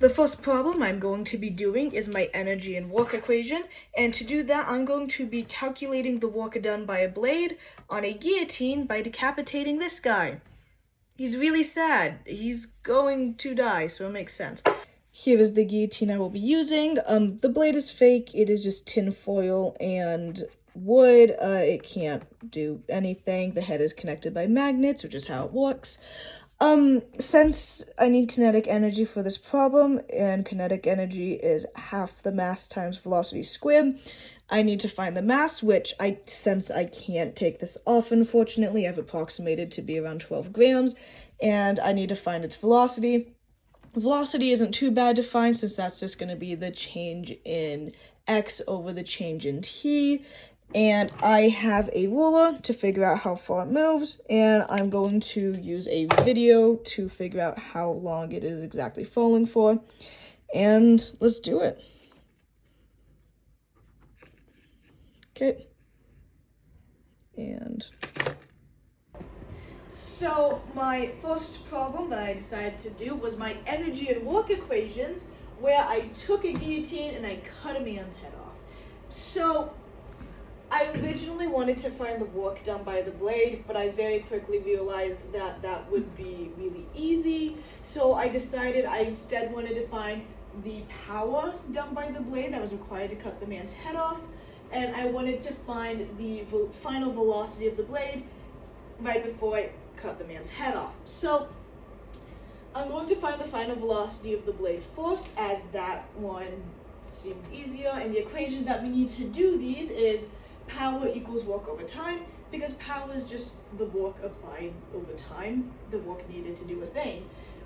The first problem I'm going to be doing is my energy and work equation, and to do that I'm going to be calculating the work done by a blade on a guillotine by decapitating this guy. He's really sad. He's going to die, so it makes sense. Here is the guillotine I will be using. The blade is fake. It is just tin foil and wood. It can't do anything. The head is connected by magnets, which is how it works. Since I need kinetic energy for this problem, and kinetic energy is half the mass times velocity squared, I need to find the mass, which since I can't take this off, unfortunately, I've approximated to be around 12 grams, and I need to find its velocity. Velocity isn't too bad to find since that's just going to be the change in x over the change in t. And I have a ruler to figure out how far it moves, and I'm going to use a video to figure out how long it is exactly falling for. And let's do it. Okay. And so my first problem that I decided to do was my energy and work equations, where I took a guillotine and I cut a man's head off. So I originally wanted to find the work done by the blade, but I very quickly realized that that would be really easy. So I decided I instead wanted to find the power done by the blade that was required to cut the man's head off. And I wanted to find the final velocity of the blade right before I cut the man's head off. So I'm going to find the final velocity of the blade first, as that one seems easier. And the equation that we need to do these is power equals work over time, because power is just the work applied over time, the work needed to do a thing.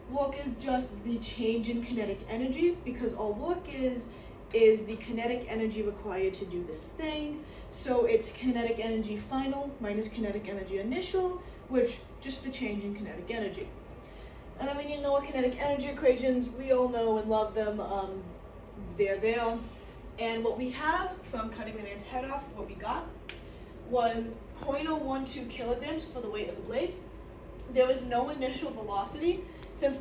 Work is just the change in kinetic energy, because all work is the kinetic energy required to do this thing. So it's kinetic energy final minus kinetic energy initial, which just the change in kinetic energy. And then we need to know our kinetic energy equations. We all know and love them. They're there. And what we have from cutting the man's head off, what we got was 0.012 kilograms for the weight of the blade. There was no initial velocity,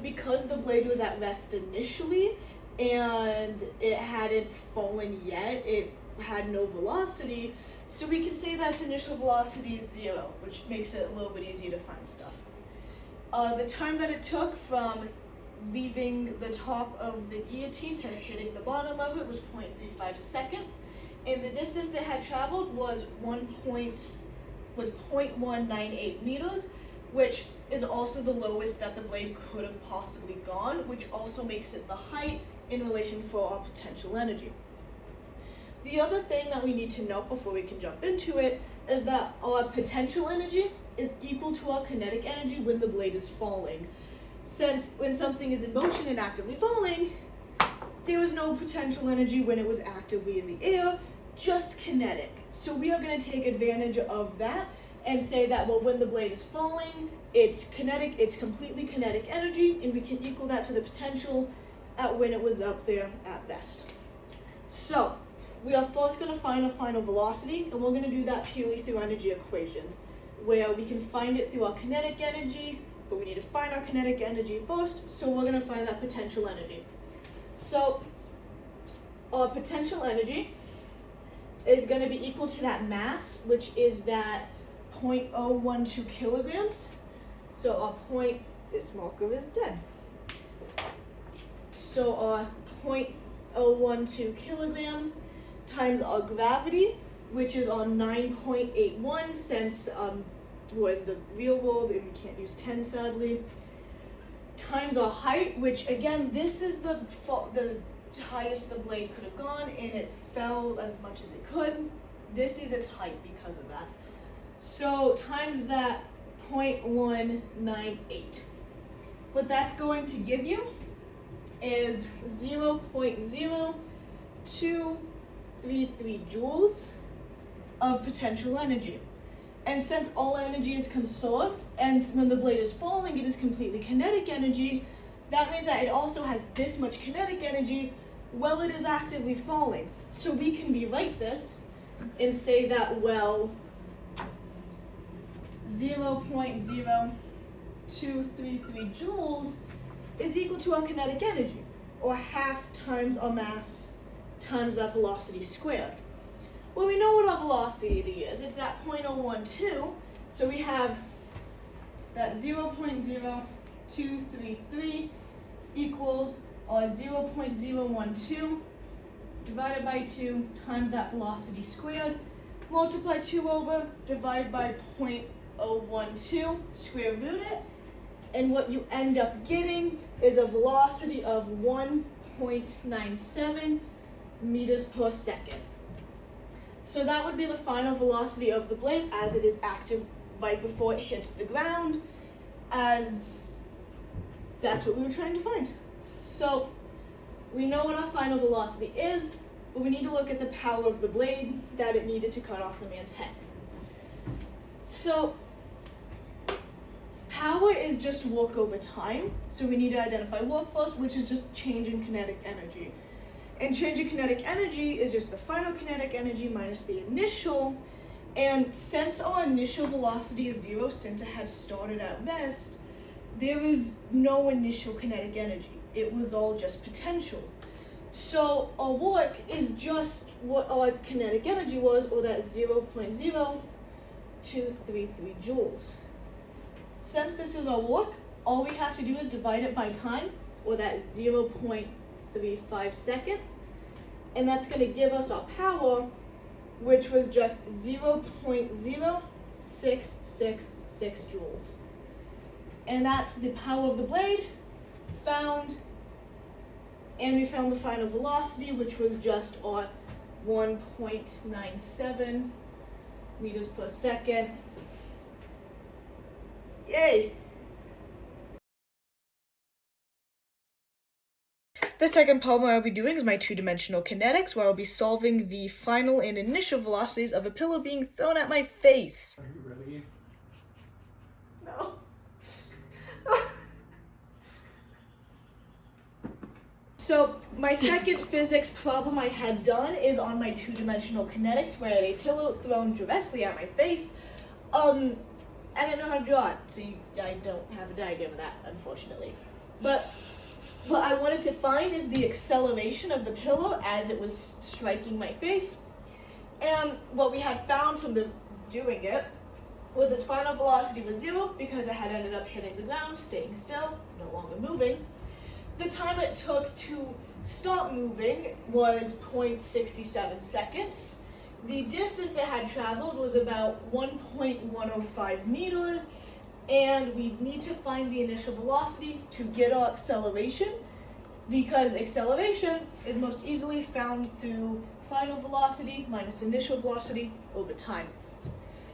because the blade was at rest initially and it hadn't fallen yet, it had no velocity. So we can say that its initial velocity is 0, which makes it a little bit easier to find stuff. The time that it took from leaving the top of the guillotine to hitting the bottom of it was 0.35 seconds, and the distance it had traveled was 0.198 meters, which is also the lowest that the blade could have possibly gone, which also makes it the height in relation for our potential energy. The other thing that we need to note before we can jump into it is that our potential energy is equal to our kinetic energy when the blade is falling. Since when something is in motion and actively falling, there was no potential energy when it was actively in the air, just kinetic. So we are going to take advantage of that and say that, well, when the blade is falling, it's kinetic, it's completely kinetic energy, and we can equal that to the potential at when it was up there at best. So we are first going to find a final velocity, and we're going to do that purely through energy equations, where we can find it through our kinetic energy, but we need to find our kinetic energy first, so we're going to find that potential energy. So our potential energy is going to be equal to that mass, which is that 0.012 kilograms. So our this marker is dead. So our 0.012 kilograms times our gravity, which is our 9.81, since we're in the real world and we can't use 10 sadly, times our height, which again, this is the highest the blade could have gone, and it fell as much as it could. This is its height because of that. So times that 0.198. What that's going to give you is 0.0233 joules of potential energy. And since all energy is conserved, and when the blade is falling, it is completely kinetic energy, that means that it also has this much kinetic energy while it is actively falling. So we can rewrite this and say that, well, 0.0233 joules is equal to our kinetic energy. or half times our mass times that velocity squared. Well, we know what our velocity is. It's that 0.012. So we have that 0.0233 equals our 0.012 divided by 2 times that velocity squared. Multiply 2 over, divide by 0.012, square root it. And what you end up getting is a velocity of 1.97 meters per second. So that would be the final velocity of the blade as it is active right before it hits the ground, as that's what we were trying to find. So we know what our final velocity is, but we need to look at the power of the blade that it needed to cut off the man's head. So power is just work over time, so we need to identify work first, which is just change in kinetic energy. And change in kinetic energy is just the final kinetic energy minus the initial. And since our initial velocity is 0, since it had started at rest, there is no initial kinetic energy. It was all just potential. So our work is just what our kinetic energy was, or that 0.0233 joules. Since this is our work, all we have to do is divide it by time, or that 0.35 seconds, and that's going to give us our power, which was just 0.0666 joules. And that's the power of the blade found, and we found the final velocity, which was just our 1.97 meters per second. Yay! The second problem I'll be doing is my two-dimensional kinetics, where I'll be solving the final and initial velocities of a pillow being thrown at my face. Are you ready? No. So my second physics problem I had done is on my two-dimensional kinetics, where I had a pillow thrown directly at my face. I didn't know how to draw it, so I don't have a diagram of that, unfortunately. But what I wanted to find is the acceleration of the pillow as it was striking my face. And what we had found from doing it was its final velocity was 0 because it had ended up hitting the ground, staying still, no longer moving. The time it took to stop moving was 0.67 seconds. The distance it had traveled was about 1.105 meters, and we need to find the initial velocity to get our acceleration, because acceleration is most easily found through final velocity minus initial velocity over time.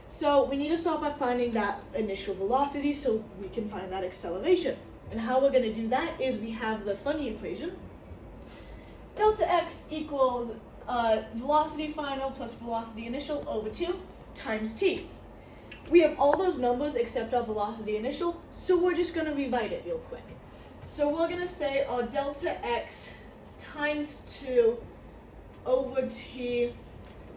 So we need to start by finding that initial velocity so we can find that acceleration. And how we're going to do that is we have the funny equation. Delta x equals velocity final plus velocity initial over 2 times t. We have all those numbers except our velocity initial, so we're just going to rewrite it real quick. So we're going to say our delta x times 2 over t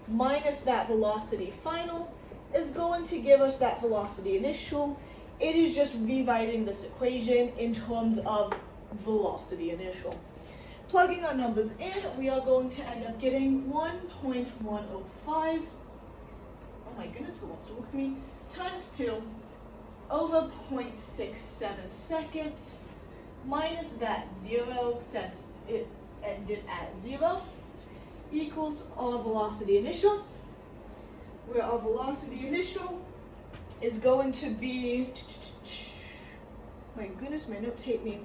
minus that velocity final is going to give us that velocity initial. It is just rewriting this equation in terms of velocity initial. Plugging our numbers in, we are going to end up getting 1.105, oh my goodness, who wants to work with me, times 2 over 0.67 seconds minus that 0, since it ended at 0, equals our velocity initial, where our velocity initial is going to be, my goodness, my notes hate me,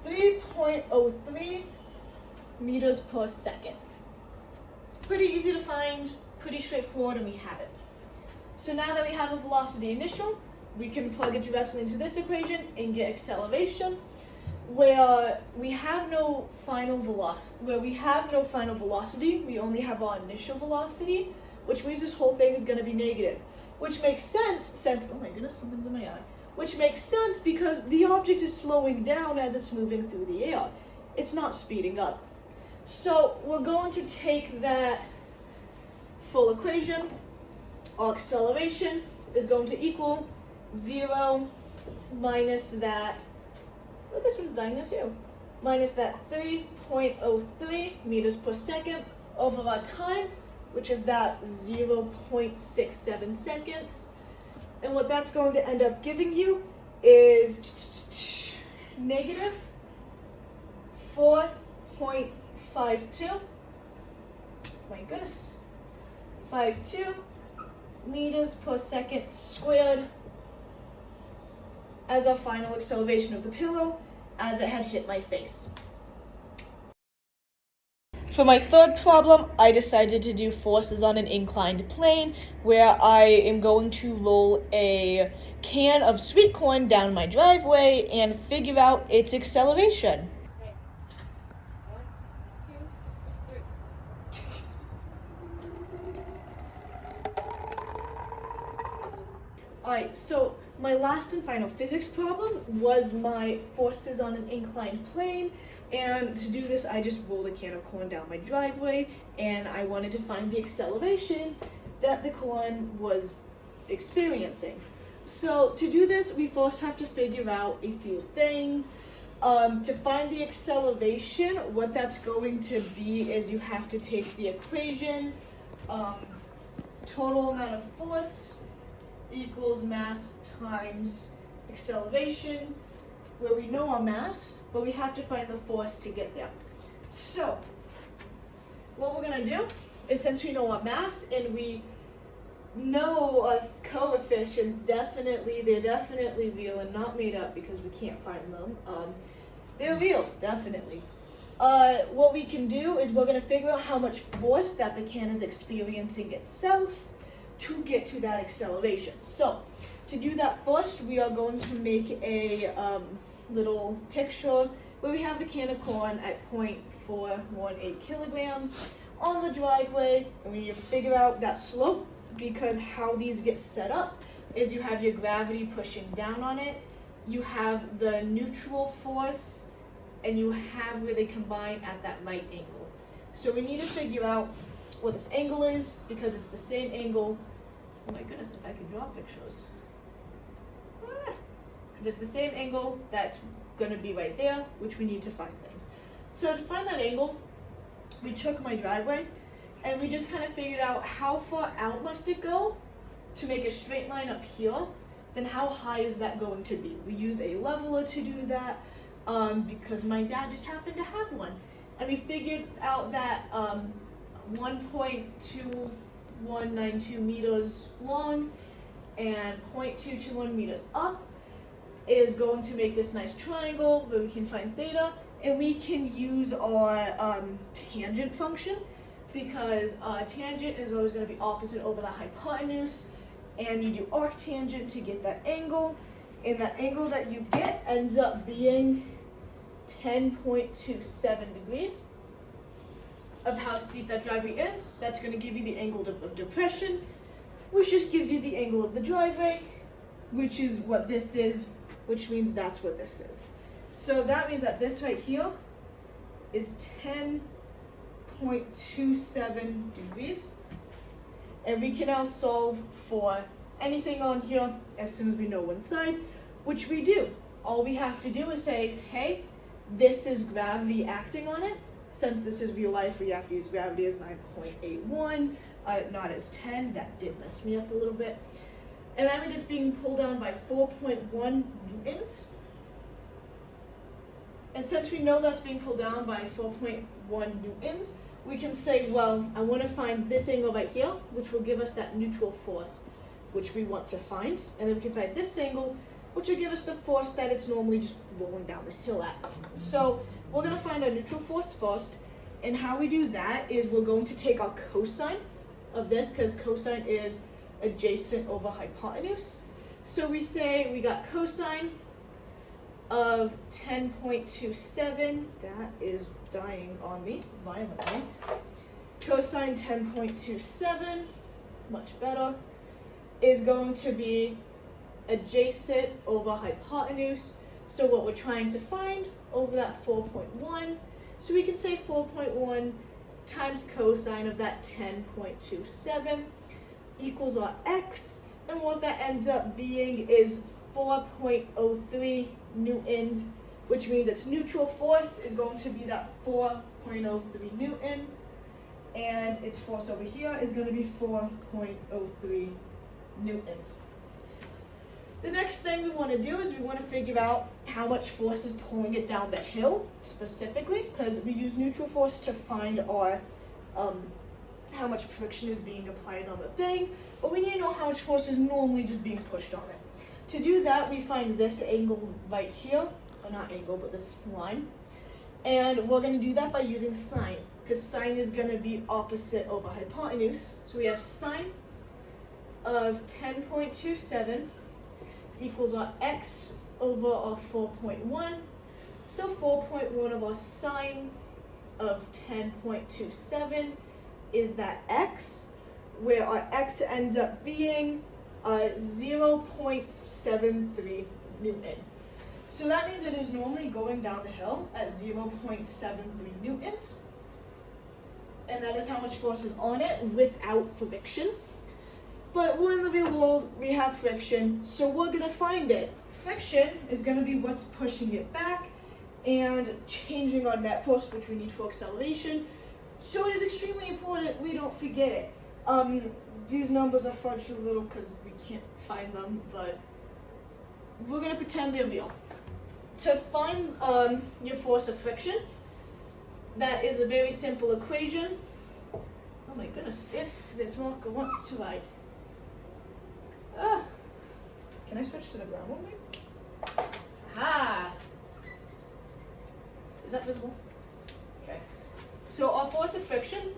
3.03 meters per second. Pretty easy to find, pretty straightforward, and we have it. So now that we have a velocity initial, we can plug it directly into this equation and get acceleration, where we have no final velocity, we only have our initial velocity, which means this whole thing is going to be negative. Which makes sense since, oh my goodness, something's in my eye. Which makes sense because the object is slowing down as it's moving through the air. It's not speeding up. So we're going to take that full equation. Our acceleration is going to equal 0 minus that, oh, this one's dying now too. minus that 3.03 meters per second over our time, which is that 0.67 seconds. And what that's going to end up giving you is negative 4.52, my goodness, 52 meters per second squared as our final acceleration of the pillow as it had hit my face. For my third problem, I decided to do forces on an inclined plane, where I am going to roll a can of sweet corn down my driveway and figure out its acceleration. Alright, so my last and final physics problem was my forces on an inclined plane, and to do this I just rolled a can of corn down my driveway, and I wanted to find the acceleration that the corn was experiencing. So to do this, we first have to figure out a few things. To find the acceleration, what that's going to be is you have to take the equation, total amount of force equals mass times acceleration, where we know our mass, but we have to find the force to get there. So what we're gonna do is, since we know our mass and we know us coefficients, they're definitely real and not made up because we can't find them. They're real, definitely. What we can do is we're gonna figure out how much force that the can is experiencing itself to get to that acceleration. So to do that first, we are going to make a little picture where we have the can of corn at 0.418 kilograms on the driveway, and we need to figure out that slope, because how these get set up is you have your gravity pushing down on it, you have the neutral force, and you have where they combine at that right angle. So we need to figure out what this angle is, because it's the same angle. Oh my goodness, if I could draw pictures. Because it's the same angle that's going to be right there, which we need to find things. So to find that angle, we took my driveway and we just kind of figured out how far out must it go to make a straight line up here, then how high is that going to be. We used a leveler to do that because my dad just happened to have one. And we figured out that 1.2192 meters long and 0.221 meters up is going to make this nice triangle where we can find theta, and we can use our tangent function, because tangent is always going to be opposite over the hypotenuse, and you do arctangent to get that angle, and that angle that you get ends up being 10.27 degrees of how steep that driveway is. That's going to give you the angle of depression, which just gives you the angle of the driveway, which is what this is, which means that's what this is. So that means that this right here is 10.27 degrees. And we can now solve for anything on here as soon as we know one side, which we do. All we have to do is say, hey, this is gravity acting on it. Since this is real life, we have to use gravity as 9.81, not as 10. That did mess me up a little bit. And that means it's being pulled down by 4.1 newtons. And since we know that's being pulled down by 4.1 newtons, we can say, well, I want to find this angle right here, which will give us that neutral force, which we want to find. And then we can find this angle, which will give us the force that it's normally just rolling down the hill at. So we're going to find our neutral force first. And how we do that is we're going to take our cosine of this, because cosine is adjacent over hypotenuse. So we say we got cosine of 10.27, that is dying on me violently. Cosine 10.27, much better, is going to be adjacent over hypotenuse. So what we're trying to find over that 4.1, so we can say 4.1 times cosine of that 10.27 equals our x, and what that ends up being is 4.03 newtons which means its neutral force is going to be that 4.03 newtons, and its force over here is going to be 4.03 newtons. The next thing we want to do is we want to figure out how much force is pulling it down the hill, specifically, because we use neutral force to find our how much friction is being applied on the thing, but we need to know how much force is normally just being pushed on it. To do that, we find this angle right here, or not angle, but this line, and we're going to do that by using sine, because sine is going to be opposite over hypotenuse. So we have sine of 10.27 equals our x over our 4.1. So 4.1 of our sine of 10.27 is that x, where our x ends up being 0.73 newtons. So that means it is normally going down the hill at 0.73 newtons. And that is how much force is on it without friction. But we're in the real world, we have friction, so we're gonna find it. Friction is gonna be what's pushing it back and changing our net force, which we need for acceleration. So it is extremely important we don't forget it. These numbers are fudged a little because we can't find them, but we're gonna pretend they're real. To find your force of friction, that is a very simple equation. Oh my goodness, if this marker wants to write. Can I switch to the brown one maybe? Aha! Is that visible? Okay. So our force of friction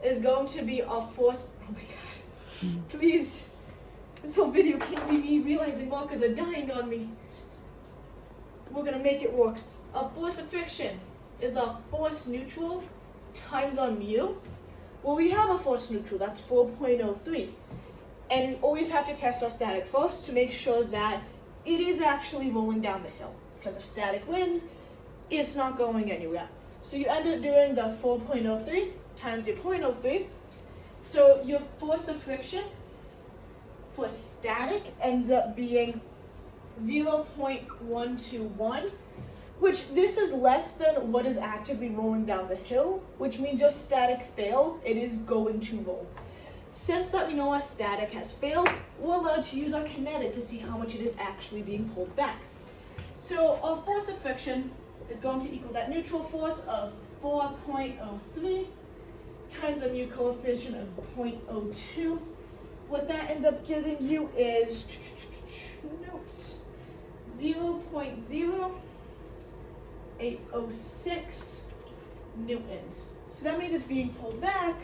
is going to be our force, oh my god. Please. This whole video can't be me realizing markers are dying on me. We're gonna make it work. Our force of friction is our force neutral times our mu. Well, we have a force neutral, that's 4.03. And we always have to test our static force to make sure that it is actually rolling down the hill. Because of static winds, it's not going anywhere. So you end up doing the 4.03 times your 0.03. So your force of friction for static ends up being 0.121, which this is less than what is actively rolling down the hill, which means your static fails, it is going to roll. Since that we know our static has failed, we're allowed to use our kinetic to see how much it is actually being pulled back. So our force of friction is going to equal that neutral force of 4.03 times our mu coefficient of 0.02. What that ends up giving you is 0.0806 newtons. So that means it's being pulled back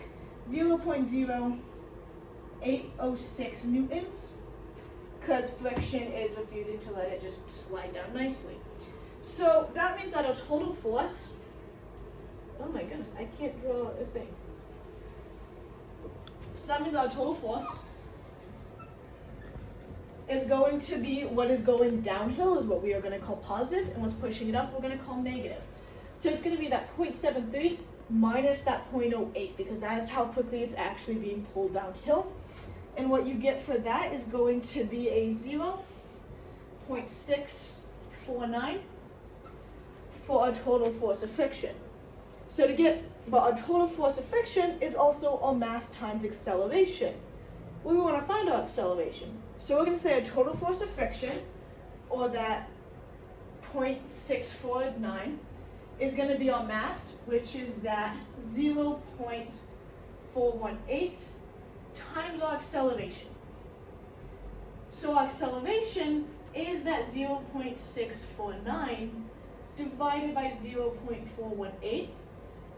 0.0806 newtons, because friction is refusing to let it just slide down nicely. So that means that our total force, oh my goodness, I can't draw a thing. So that means that our total force is going to be what is going downhill is what we are going to call positive, and what's pushing it up we're going to call negative. So it's going to be that 0.73 minus that 0.08, because that is how quickly it's actually being pulled downhill. And what you get for that is going to be a 0.649 for our total force of friction. So but our total force of friction is also our mass times acceleration. We want to find our acceleration. So we're going to say our total force of friction, or that 0.649, is going to be our mass, which is that 0.418 times our acceleration. So our acceleration is that 0.649 divided by 0.418,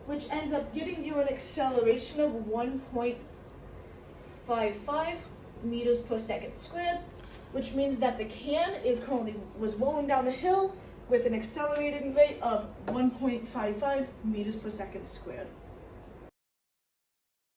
which ends up getting you an acceleration of 1.55 meters per second squared, which means that the can was rolling down the hill with an accelerating rate of 1.55 meters per second squared.